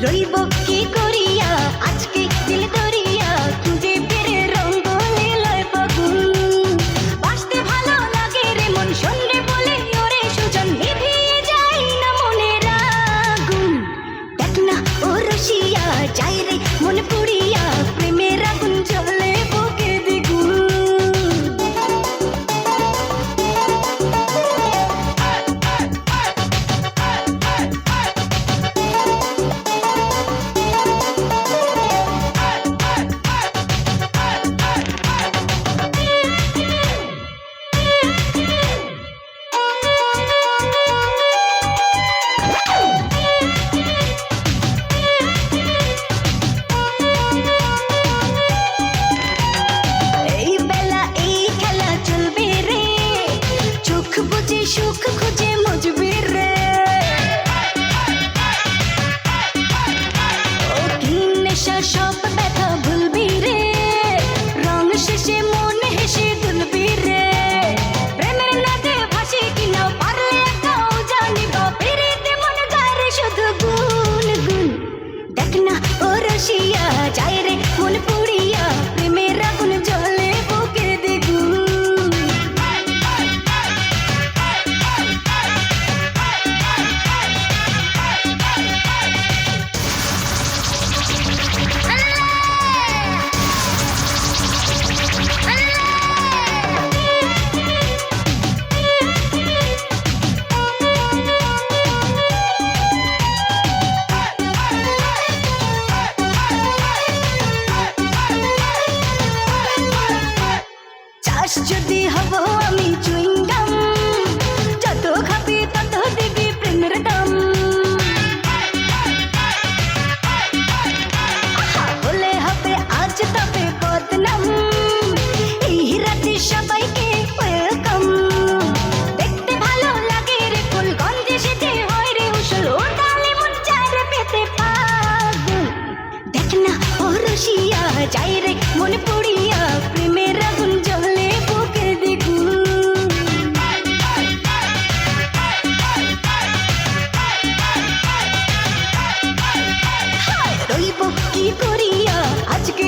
রইব কি করিয়া আজকে দিল দরিয়া খুঁজে ফিরে রঙ্গ লীলায় ফাগুন বাসতে ভালো লাগে রে মন শুনলে বলে ওরে সুজন নিভিয়ে যায় না মনের আগুন দেখ না ও রসিয়া যায় রে মন পুড়িয়া প্রেমের আগুন জ্বলে বুকে দ্বিগুণ সুখ খুঁজে মজবি রে ও কি নেশা সব ব্যথা ভুলবি রে রং শেষে মন হেসে দুলবি রে প্রেমের নাতে ভাসি কিনা পারলে একাও জানিব ফিরিতে মন গায়ে শুধু গুন গুন দেখ না ও রসিয়া যায় রে মন পুড়িয়া প্রেমের আগুন জ্বলে বুকে দ্বিগুণ যদি হব আমি চুইংগাম যত খাবি তত দিবি প্রেমের দাম বলে হবে আজ তবে বদনাম এই রাতে সবাইকে ওয়েলকাম দেখতে ভালো লাগে রে ফুলগঞ্জে সেজে হয় রে উসল ও ডালে মন চায় রে পেতে পাগল দেখ না ও রসিয়া যায় রে মন পুড়িয়া প্রেমের আগুন জ্বলে বুকে দ্বিগুণ রইব কি করিয়া আজকে